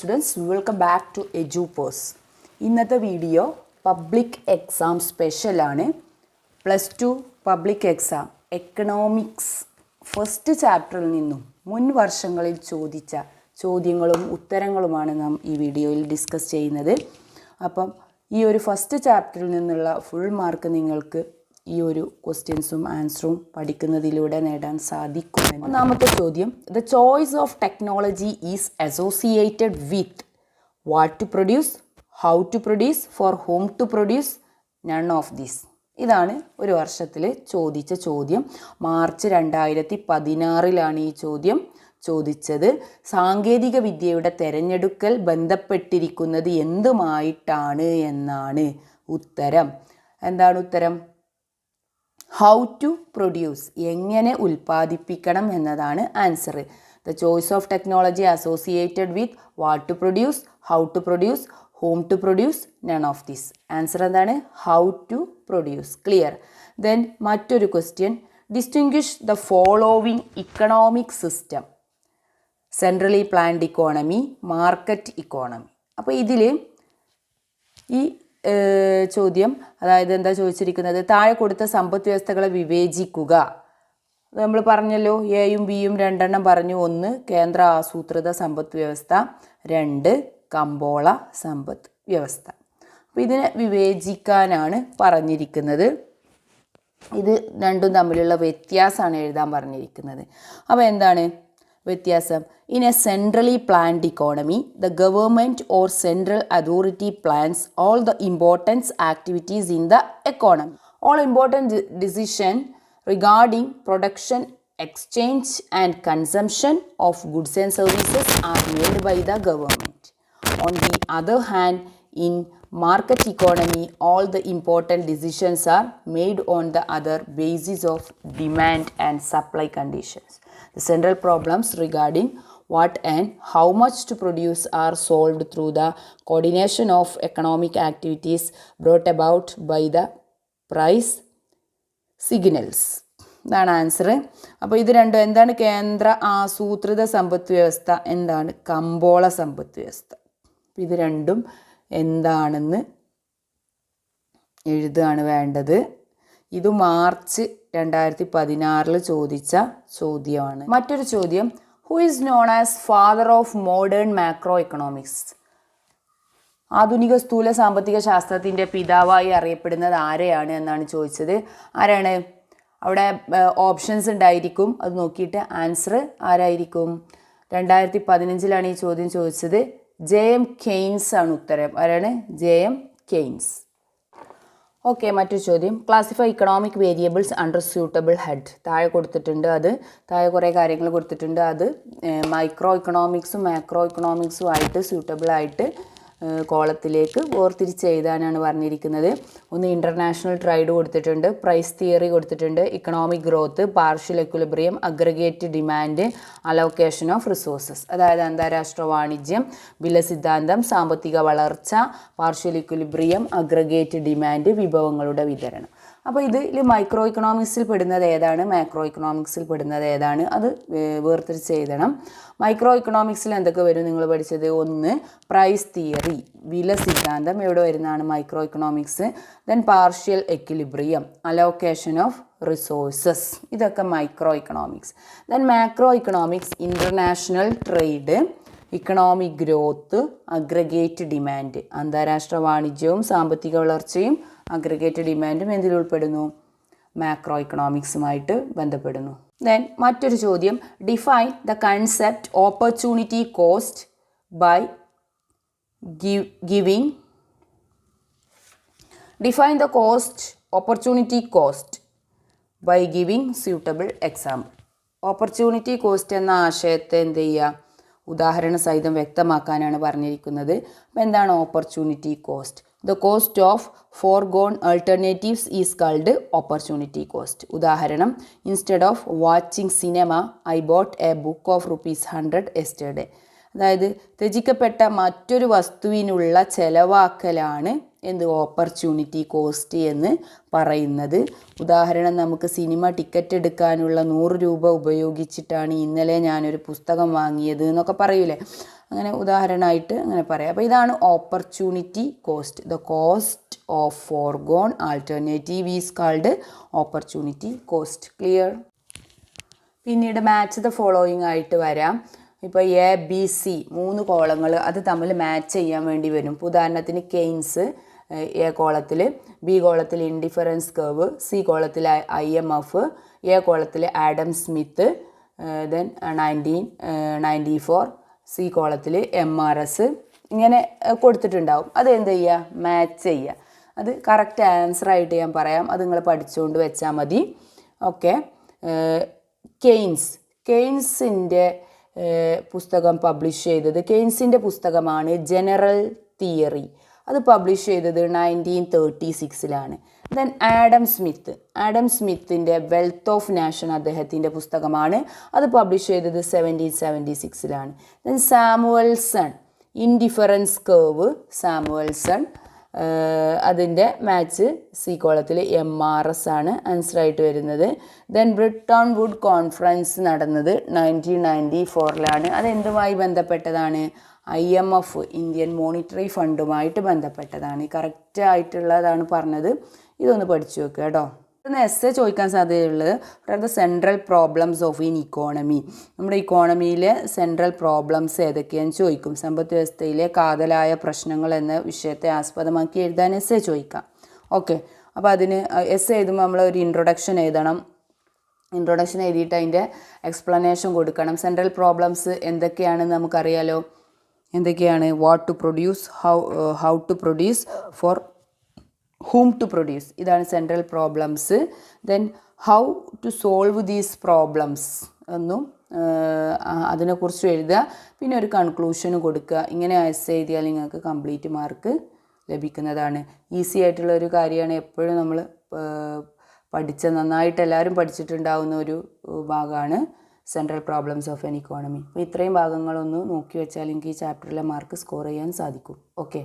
students, welcome back to EduPost. ഇന്നത്തെ video public exam സ്പെഷ്യലാണ്. +2 public exam economics first ചാപ്റ്ററിൽ നിന്നും മുൻ വർഷങ്ങളിൽ ചോദിച്ച ചോദ്യങ്ങളും ഉത്തരങ്ങളുമാണ് നാം ഈ വീഡിയോയിൽ ഡിസ്കസ് ചെയ്യുന്നത്. അപ്പം ഈ ഒരു ഫസ്റ്റ് ചാപ്റ്ററിൽ നിന്നുള്ള ഫുൾ മാർക്ക് നിങ്ങൾക്ക് ഈ ഒരു ക്വസ്റ്റ്യൻസും ആൻസറും പഠിക്കുന്നതിലൂടെ നേടാൻ സാധിക്കും. ഒന്നാമത്തെ ചോദ്യം, the choice of technology is associated with what to produce, how to produce, for whom to produce, none of these. ഇതാണ് ഒരു വർഷത്തിൽ ചോദിച്ച ചോദ്യം. മാർച്ച് 2016 ഈ ചോദ്യം ചോദിച്ചത്. സാങ്കേതിക വിദ്യയുടെ തിരഞ്ഞെടുക്കൽ ബന്ധപ്പെട്ടിരിക്കുന്നത് എന്തുമായിട്ടാണ് എന്നാണ് ഉത്തരം. എന്താണ് ഉത്തരം? ഹൗ ടു പ്രൊഡ്യൂസ്, എങ്ങനെ ഉൽപ്പാദിപ്പിക്കണം എന്നതാണ് answer. The choice of technology associated with what to produce, how to produce, home to produce, none of this. Answer എന്താണ്? How to produce. Clear. Then മറ്റൊരു question, distinguish the following economic system: centrally planned economy, market economy. അപ്പോൾ ഇതിൽ ഈ ചോദ്യം, അതായത് എന്താ ചോദിച്ചിരിക്കുന്നത്, താഴെ കൊടുത്ത സമ്പദ് വ്യവസ്ഥകളെ വിവേചിക്കുക. നമ്മൾ പറഞ്ഞല്ലോ, എയും ബിയും രണ്ടെണ്ണം പറഞ്ഞു. 1 കേന്ദ്ര ആസൂത്രിത സമ്പദ് വ്യവസ്ഥ, 2 കമ്പോള സമ്പദ് വ്യവസ്ഥ. അപ്പോൾ ഇതിനെ വിവേചിക്കാനാണ് പറഞ്ഞിരിക്കുന്നത്. ഇത് രണ്ടും തമ്മിലുള്ള വ്യത്യാസമാണ് എഴുതാൻ പറഞ്ഞിരിക്കുന്നത്. അപ്പോൾ എന്താണ് വ്യത്യാസം? In a centrally planned economy, the government or central authority plans all the importance activities in the economy. All important decision regarding production, exchange and consumption of goods and services are made by the government. On the other hand, in market economy, all the important decisions are made on the other basis of demand and supply conditions. The central problems regarding what and how much to produce are solved through the coordination of economic activities brought about by the price signals. ഇതാണ് answer. അപ്പോൾ ഇത് രണ്ടും എന്താണ്? കേന്ദ്ര ആസൂത്രിത സമ്പദ് വ്യവസ്ഥ, എന്താണ് കമ്പോള സമ്പദ് വ്യവസ്ഥ. ഇത് രണ്ടും എന്താണെന്ന് എഴുതുകയാണ് വേണ്ടത്. ഇത് മാർച്ച് 2016 ചോദിച്ച ചോദ്യമാണ്. മറ്റൊരു ചോദ്യം, who is known as father of modern macro economics? ആധുനിക സ്ഥൂല സാമ്പത്തിക ശാസ്ത്രത്തിൻ്റെ പിതാവായി അറിയപ്പെടുന്നത് ആരെയാണ് എന്നാണ് ചോദിച്ചത്. ആരാണ്? അവിടെ ഓപ്ഷൻസ് ഉണ്ടായിരിക്കും, അത് നോക്കിയിട്ട് ആൻസർ ആരായിരിക്കും? 2015 ഈ ചോദ്യം ചോദിച്ചത്. JM കെയ്ൻസ് ആണ് ഉത്തരം. ആരാണ്? JM Keynes. ഓക്കെ, മറ്റൊരു ചോദ്യം, classify economic variables under suitable head. താഴെ കൊടുത്തിട്ടുണ്ട്, അത് താഴെ കുറേ കാര്യങ്ങൾ കൊടുത്തിട്ടുണ്ട്. അത് മൈക്രോ ഇക്കണോമിക്സും മാക്രോ ഇക്കണോമിക്സും ആയിട്ട് സ്യൂട്ടബിളായിട്ട് കോളത്തിലേക്ക് വേർതിരിച്ച് എഴുതാനാണ് പറഞ്ഞിരിക്കുന്നത്. ഒന്ന് ഇൻ്റർനാഷണൽ ട്രേഡ് കൊടുത്തിട്ടുണ്ട്, പ്രൈസ് തിയറി കൊടുത്തിട്ടുണ്ട്, economic growth, partial equilibrium, aggregate demand, allocation of resources. അതായത് അന്താരാഷ്ട്ര വാണിജ്യം, വില സിദ്ധാന്തം, സാമ്പത്തിക വളർച്ച, പാർഷ്യൽ എക്വിലിബ്രിയം, അഗ്രഗേറ്റ് ഡിമാൻഡ്, വിഭവങ്ങളുടെ വിതരണം. അപ്പോൾ ഇതിൽ മൈക്രോ ഇക്കണോമിക്സിൽ പെടുന്നത് ഏതാണ്, മാക്രോ ഇക്കണോമിക്സിൽ പെടുന്നത് ഏതാണ്, അത് വേർതിരിച്ച് എഴുതണം. മൈക്രോ ഇക്കണോമിക്സിൽ എന്തൊക്കെ വരും നിങ്ങൾ പഠിച്ചത്? 1 പ്രൈസ് തിയറി, വില സിദ്ധാന്തം എവിടെ വരുന്നതാണ്? Micro economics. Then partial equilibrium, allocation of resources, ഇതൊക്കെ micro economics. Then macro economics, international trade, economic growth, aggregate demand, അന്താരാഷ്ട്ര വാണിജ്യവും സാമ്പത്തിക വളർച്ചയും അഗ്രഗേറ്റ് ഡിമാൻഡും എന്തിൽ ഉൾപ്പെടുന്നു? മാക്രോ ഇക്കണോമിക്സുമായിട്ട് ബന്ധപ്പെടുന്നു. ദെൻ മറ്റൊരു ചോദ്യം, define the concept opportunity cost by giving. Define the cost, opportunity cost by giving suitable example. Opportunity cost എന്ന ആശയത്തെ എന്ത് ചെയ്യുക? ഉദാഹരണ സഹിതം വ്യക്തമാക്കാനാണ് പറഞ്ഞിരിക്കുന്നത്. അപ്പോൾ എന്താണ് opportunity cost? The cost of forgone alternatives is called opportunity cost. ഉദാഹരണം, instead of watching cinema I bought a book of ₹100 yesterday. അതായത് ത്യജിക്കപ്പെട്ട മറ്റൊരു വസ്തുവിനുള്ള ചെലവാക്കലാണ് എന്ത് ഓപ്പർച്യൂണിറ്റി കോസ്റ്റ് എന്ന് പറയുന്നത്. ഉദാഹരണം, നമുക്ക് സിനിമ ടിക്കറ്റ് എടുക്കാനുള്ള 100 രൂപ ഉപയോഗിച്ചിട്ടാണ് ഇന്നലെ ഞാനൊരു പുസ്തകം വാങ്ങിയത് എന്നൊക്കെ പറയൂലേ, അങ്ങനെ ഉദാഹരണമായിട്ട് അങ്ങനെ പറയാം. അപ്പോൾ ഇതാണ് opportunity cost. The cost of forgone alternative is called opportunity cost. Clear? പിന്നീട് മാച്ച് ദ ഫോളോയിങ് ആയിട്ട് വരാം. ഇപ്പോൾ എ ബി സി 3 കോളങ്ങൾ അത് തമ്മിൽ മാച്ച് ചെയ്യാൻ വേണ്ടി വരും. ഇപ്പോൾ ഉദാഹരണത്തിന് കെയ്ൻസ് എ കോളത്തിൽ, ബി കോളത്തിൽ ഇൻഡിഫറൻസ് കർവ്, സി കോളത്തിൽ IMF, എ കോളത്തിൽ ആഡം സ്മിത്ത്, ദെൻ 1994, സി കോളത്തിൽ MRS, ഇങ്ങനെ കൊടുത്തിട്ടുണ്ടാവും. അത് എന്ത് ചെയ്യുക? മാച്ച് ചെയ്യുക. അത് കറക്റ്റ് ആൻസർ ആയിട്ട് ഞാൻ പറയാം, അത് നിങ്ങൾ പഠിച്ചുകൊണ്ട് വെച്ചാൽ മതി. ഓക്കെ. കെയ്ൻസിൻ്റെ പുസ്തകം പബ്ലിഷ് ചെയ്തത്, കെയ്ൻസിൻ്റെ പുസ്തകമാണ് ജനറൽ തിയറി. അത് പബ്ലിഷ് ചെയ്തത് 1936 ദെൻ ആഡം സ്മിത്തിൻ്റെ വെൽത്ത് ഓഫ് നാഷൻ അദ്ദേഹത്തിൻ്റെ പുസ്തകമാണ്. അത് പബ്ലിഷ് ചെയ്തത് 1776 ദെൻ സാമുവൽസൺ ഇൻഡിഫറൻസ് കർവ്, അതിൻ്റെ മാച്ച് സി കോളത്തിൽ MRS ആണ് ആൻസർ ആയിട്ട് വരുന്നത്. ദെൻ ബ്രിട്ടൺ വുഡ് കോൺഫറൻസ് നടന്നത് 1994 അതെന്തുമായി ബന്ധപ്പെട്ടതാണ്? IMF, ഇന്ത്യൻ മോണിറ്ററി ഫണ്ടുമായിട്ട് ബന്ധപ്പെട്ടതാണ്. കറക്റ്റ് ആയിട്ടുള്ളതാണ് പറഞ്ഞത്. ഇതൊന്ന് പഠിച്ചു വെക്കുക കേട്ടോ. എസ്സേ ചോദിക്കാൻ സാധ്യതയുള്ളത് the central problems of in economy. നമ്മുടെ ഇക്കോണമിയിലെ സെൻട്രൽ പ്രോബ്ലംസ് ഏതൊക്കെയാണെന്ന് ചോദിക്കും. സമ്പദ് വ്യവസ്ഥയിലെ കാതലായ പ്രശ്നങ്ങൾ എന്ന വിഷയത്തെ ആസ്പദമാക്കി എഴുതാൻ എസ്സേ ചോദിക്കാം. ഓക്കെ. അപ്പോൾ അതിന് എസ്സേ എഴുതുമ്പോൾ നമ്മൾ ഒരു ഇൻട്രൊഡക്ഷൻ എഴുതണം. ഇൻട്രൊഡക്ഷൻ എഴുതിയിട്ട് അതിൻ്റെ എക്സ്പ്ലനേഷൻ കൊടുക്കണം. സെൻട്രൽ പ്രോബ്ലംസ് എന്തൊക്കെയാണെന്ന് നമുക്കറിയാലോ. എന്തൊക്കെയാണ്? What to produce, how to produce, for whom to produce. ഇതാണ് central problems. Then how to solve these problems എന്നും അതിനെക്കുറിച്ച് എഴുതുക. പിന്നെ ഒരു കൺക്ലൂഷനും കൊടുക്കുക. ഇങ്ങനെ എസ്സേ എഴുതിയാൽ നിങ്ങൾക്ക് കംപ്ലീറ്റ് മാർക്ക് ലഭിക്കുന്നതാണ്. ഈസി ആയിട്ടുള്ള ഒരു കാര്യമാണ്. എപ്പോഴും നമ്മൾ നന്നായിട്ട് എല്ലാവരും പഠിച്ചിട്ടുണ്ടാവുന്ന ഒരു ഭാഗമാണ് central problems of N economy. അപ്പോൾ ഇത്രയും ഭാഗങ്ങളൊന്ന് നോക്കി വെച്ചാൽ എനിക്ക് ഈ ചാപ്റ്ററിലെ മാർക്ക് സ്കോർ ചെയ്യാൻ സാധിക്കും. ഓക്കെ.